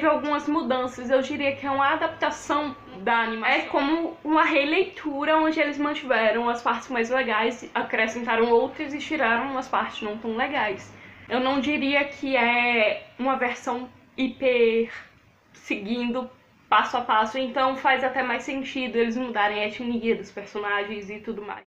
algumas mudanças. Eu diria que é uma adaptação da animação. É como uma releitura, onde eles mantiveram as partes mais legais, acrescentaram outras e tiraram umas partes não tão legais. Eu não diria que é uma versão hiper seguindo passo a passo, então faz até mais sentido eles mudarem a etnia dos personagens e tudo mais.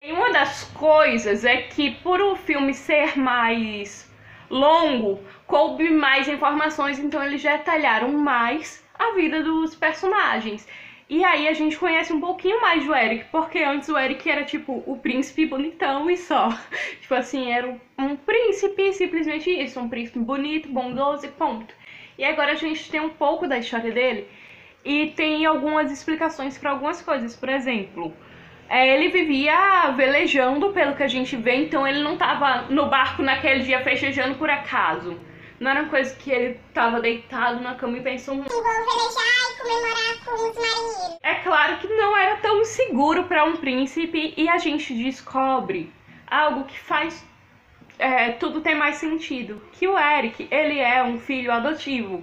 E uma das coisas é que, por o filme ser mais longo, coube mais informações, então eles detalharam mais a vida dos personagens. E aí a gente conhece um pouquinho mais do Eric, porque antes o Eric era tipo o príncipe bonitão e só. Tipo assim, era um príncipe, simplesmente isso, um príncipe bonito, bondoso e ponto. E agora a gente tem um pouco da história dele e tem algumas explicações para algumas coisas. Por exemplo, ele vivia velejando, pelo que a gente vê, então ele não tava no barco naquele dia festejando por acaso. Não era uma coisa que ele tava deitado na cama e pensou: vou velejar e comemorar com os marinheiros. É claro que não era tão seguro para um príncipe, e a gente descobre algo que faz tudo ter mais sentido. Que o Eric, ele é um filho adotivo.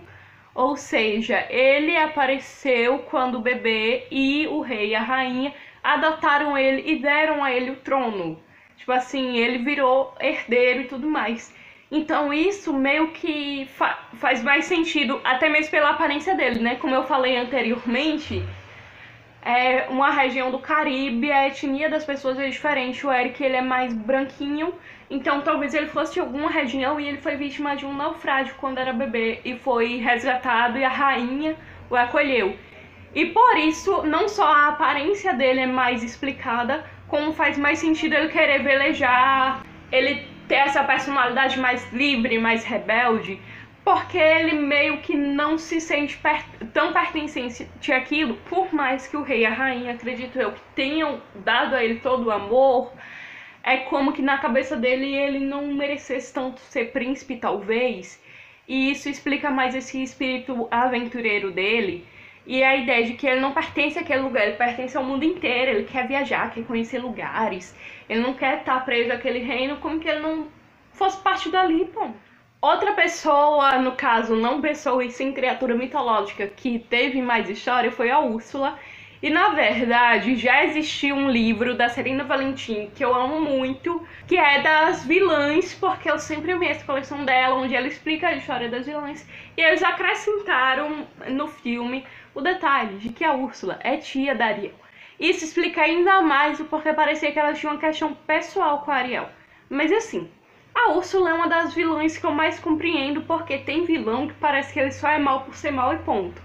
Ou seja, ele apareceu quando o bebê e o rei e a rainha adotaram ele e deram a ele o trono. Tipo assim, ele virou herdeiro e tudo mais. Então isso meio que faz mais sentido, até mesmo pela aparência dele, né? Como eu falei anteriormente, é uma região do Caribe, a etnia das pessoas é diferente. O Eric, ele é mais branquinho, então talvez ele fosse de alguma região e ele foi vítima de um naufrágio quando era bebê e foi resgatado e a rainha o acolheu. E por isso, não só a aparência dele é mais explicada, como faz mais sentido ele querer velejar, ele ter essa personalidade mais livre, mais rebelde, porque ele meio que não se sente tão pertencente àquilo, por mais que o rei e a rainha, acredito eu, que tenham dado a ele todo o amor. É como que na cabeça dele ele não merecesse tanto ser príncipe, talvez, e isso explica mais esse espírito aventureiro dele. E a ideia de que ele não pertence àquele lugar, ele pertence ao mundo inteiro, ele quer viajar, quer conhecer lugares, ele não quer estar preso àquele reino como que ele não fosse parte dali, pô. Outra pessoa, no caso, não pessoa e sim criatura mitológica, que teve mais história foi a Úrsula. E na verdade já existiu um livro da Serena Valentim que eu amo muito, que é das vilãs, porque eu sempre amei essa coleção dela, onde ela explica a história das vilãs. E eles acrescentaram no filme o detalhe de que a Úrsula é tia da Ariel. Isso explica ainda mais o porquê parecia que ela tinha uma questão pessoal com a Ariel. Mas assim, a Úrsula é uma das vilãs que eu mais compreendo, porque tem vilão que parece que ele só é mal por ser mal e ponto.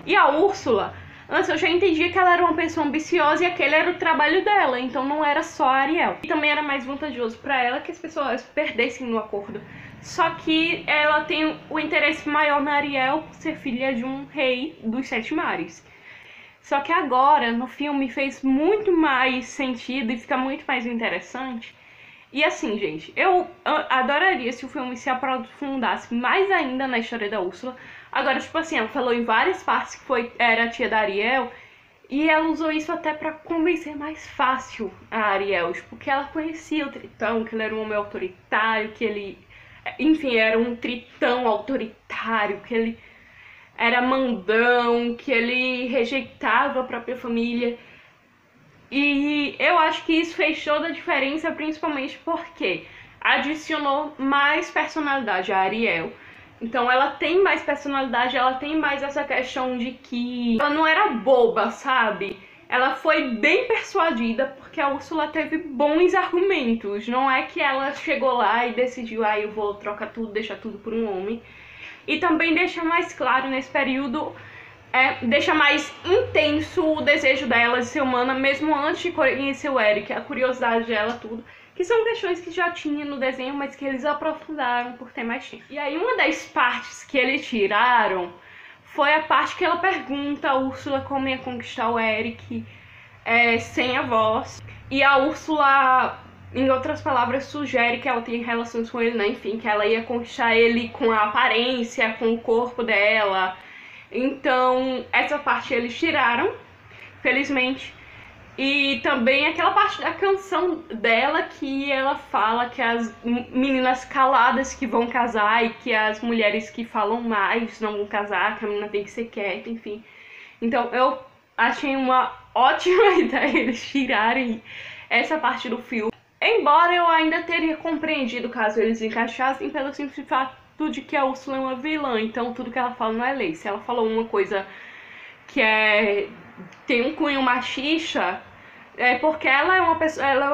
E a Úrsula, antes eu já entendia que ela era uma pessoa ambiciosa e aquele era o trabalho dela, então não era só a Ariel. E também era mais vantajoso para ela que as pessoas perdessem no acordo. Só que ela tem o interesse maior na Ariel por ser filha de um rei dos Sete Mares. Só que agora, no filme, fez muito mais sentido e fica muito mais interessante. E assim, gente, eu adoraria se o filme se aprofundasse mais ainda na história da Úrsula. Agora, tipo assim, ela falou em várias partes que era a tia da Ariel, e ela usou isso até pra convencer mais fácil a Ariel, porque ela conhecia o Tritão, que ele era um homem autoritário, que ele, enfim, era um Tritão autoritário, que ele era mandão, que ele rejeitava a própria família. E eu acho que isso fez toda a diferença, principalmente porque adicionou mais personalidade a Ariel. Então ela tem mais personalidade, ela tem mais essa questão de que ela não era boba, sabe? Ela foi bem persuadida porque a Úrsula teve bons argumentos. Não é que ela chegou lá e decidiu, eu vou trocar tudo, deixar tudo por um homem. E também deixa mais claro nesse período, deixa mais intenso o desejo dela de ser humana, mesmo antes de conhecer o Eric, a curiosidade dela, tudo. Que são questões que já tinha no desenho, mas que eles aprofundaram por ter mais tempo. E aí uma das partes que eles tiraram foi a parte que ela pergunta a Úrsula como ia conquistar o Eric sem a voz. E a Úrsula, em outras palavras, sugere que ela tenha relações com ele, né? Enfim, que ela ia conquistar ele com a aparência, com o corpo dela. Então, essa parte eles tiraram, felizmente. E também aquela parte da canção dela que ela fala que as meninas caladas que vão casar e que as mulheres que falam mais não vão casar, que a menina tem que ser quieta, enfim. Então eu achei uma ótima ideia eles tirarem essa parte do filme. Embora eu ainda teria compreendido caso eles encaixassem pelo simples fato de que a Úrsula é uma vilã, então tudo que ela fala não é lei. Se ela falou uma coisa que tem um cunho machista, é porque ela é uma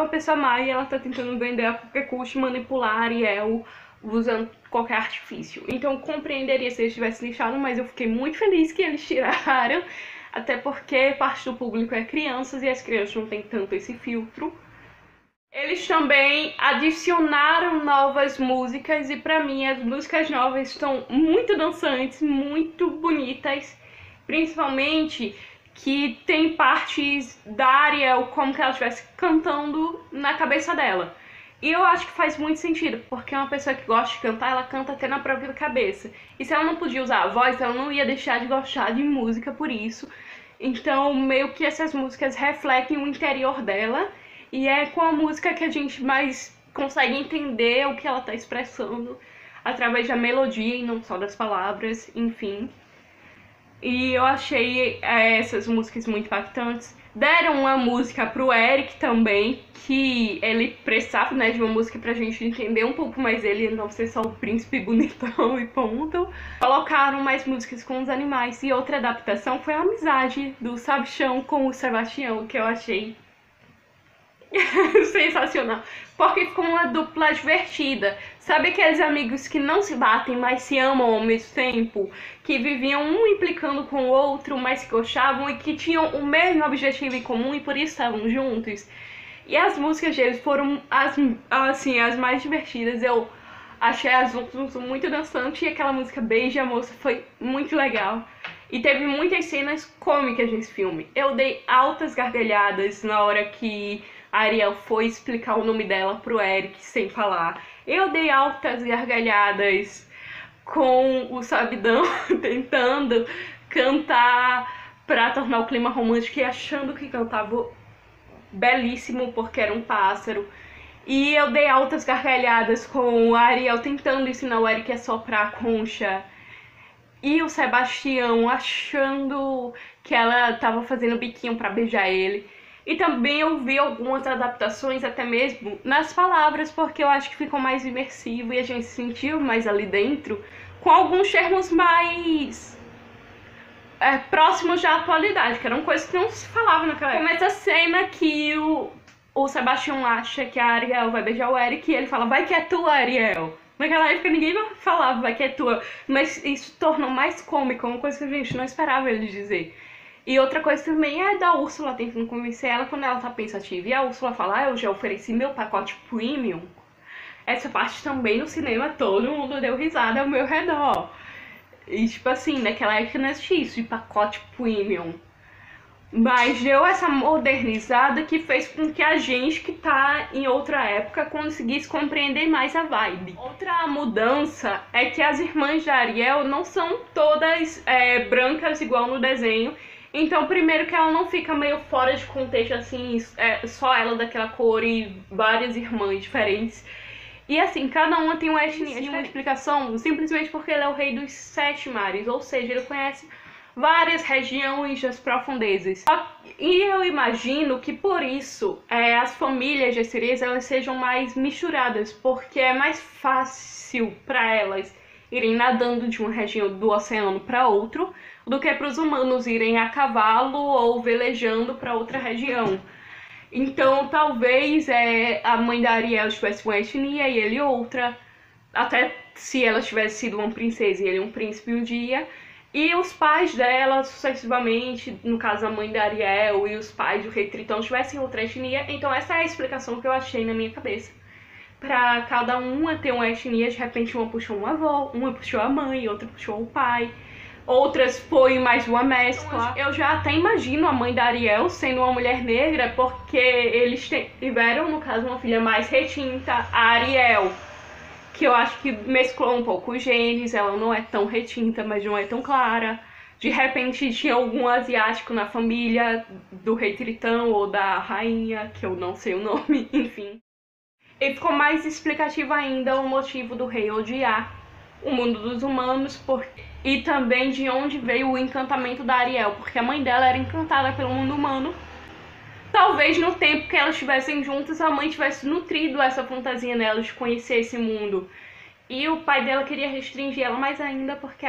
pessoa má e ela tá tentando vender a qualquer custo, manipular Ariel usando qualquer artifício. Então eu compreenderia se eles tivessem deixado, mas eu fiquei muito feliz que eles tiraram, até porque parte do público é crianças e as crianças não têm tanto esse filtro. Eles também adicionaram novas músicas e pra mim as músicas novas estão muito dançantes, muito bonitas, principalmente que tem partes da Ariel como que ela estivesse cantando na cabeça dela. E eu acho que faz muito sentido, porque uma pessoa que gosta de cantar, ela canta até na própria cabeça. E se ela não podia usar a voz, ela não ia deixar de gostar de música por isso. Então, meio que essas músicas refletem o interior dela. E é com a música que a gente mais consegue entender o que ela tá expressando, através da melodia e não só das palavras, enfim. E eu achei essas músicas muito impactantes. Deram uma música pro Eric também, que ele precisava, né, de uma música pra gente entender um pouco mais ele, não ser só o príncipe bonitão e ponto. Colocaram mais músicas com os animais. E outra adaptação foi a amizade do Sabichão com o Sebastião, que eu achei sensacional, porque ficou uma dupla divertida. Sabe aqueles amigos que não se batem, mas se amam ao mesmo tempo? Que viviam um implicando com o outro, mas se gostavam e que tinham o mesmo objetivo em comum e por isso estavam juntos. E as músicas deles foram as mais divertidas. Eu achei as outras muito dançantes e aquela música Beija Moça foi muito legal. E teve muitas cenas cômicas nesse filme. Eu dei altas gargalhadas na hora que a Ariel foi explicar o nome dela pro Eric sem falar. Eu dei altas gargalhadas com o Sabidão tentando cantar pra tornar o clima romântico e achando que cantava belíssimo porque era um pássaro. E eu dei altas gargalhadas com a Ariel tentando ensinar o Eric a soprar a concha. E o Sebastião achando que ela tava fazendo biquinho pra beijar ele. E também eu vi algumas adaptações até mesmo nas palavras, porque eu acho que ficou mais imersivo e a gente se sentiu mais ali dentro, com alguns termos mais próximos da atualidade, que eram coisas que não se falavam naquela época. Começa a cena que o Sebastião acha que a Ariel vai beijar o Eric e ele fala, vai que é tua, Ariel. Naquela época ninguém falava, vai que é tua, mas isso tornou mais cômico, uma coisa que a gente não esperava ele dizer. E outra coisa também é da Úrsula tentando convencer ela quando ela tá pensativa. E a Úrsula fala, eu já ofereci meu pacote premium. Essa parte também no cinema todo mundo deu risada ao meu redor. E tipo assim, naquela época não existia isso de pacote premium. Mas deu essa modernizada que fez com que a gente que tá em outra época conseguisse compreender mais a vibe. Outra mudança é que as irmãs da Ariel não são todas brancas igual no desenho. Então, primeiro que ela não fica meio fora de contexto, assim, só ela daquela cor e várias irmãs diferentes. E assim, cada uma tem uma etnia de uma explicação, simplesmente porque ele é o rei dos 7 mares, ou seja, ele conhece várias regiões das profundezas. E eu imagino que por isso as famílias de sereias elas sejam mais misturadas, porque é mais fácil para elas irem nadando de uma região do oceano para outro, do que para os humanos irem a cavalo ou velejando para outra região. Então talvez a mãe da Ariel tivesse uma etnia e ele outra, até se ela tivesse sido uma princesa e ele um príncipe um dia. E os pais dela, sucessivamente, no caso a mãe da Ariel e os pais do rei Tritão tivessem outra etnia. Então essa é a explicação que eu achei na minha cabeça. Pra cada uma ter uma etnia, de repente uma puxou uma avó, uma puxou a mãe, outra puxou o pai. Outras foi mais uma mescla. Eu já até imagino a mãe da Ariel sendo uma mulher negra, porque eles tiveram, no caso, uma filha mais retinta, a Ariel, que eu acho que mesclou um pouco os genes, ela não é tão retinta, mas não é tão clara. de repente tinha algum asiático na família do rei Tritão ou da rainha, que eu não sei o nome, enfim. E ficou mais explicativo ainda o motivo do rei odiar o mundo dos humanos e também de onde veio o encantamento da Ariel, porque a mãe dela era encantada pelo mundo humano. Talvez no tempo que elas estivessem juntas, a mãe tivesse nutrido essa fantasia nela de conhecer esse mundo. E o pai dela queria restringir ela mais ainda, porque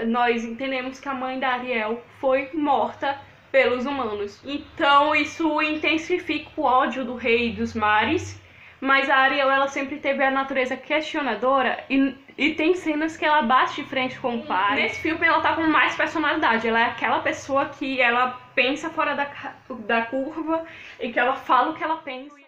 nós entendemos que a mãe da Ariel foi morta pelos humanos. Então isso intensifica o ódio do rei dos mares, mas a Ariel, ela sempre teve a natureza questionadora e tem cenas que ela bate de frente com o pai. Nesse filme ela tá com mais personalidade, ela é aquela pessoa que ela pensa fora da curva e que ela fala o que ela pensa.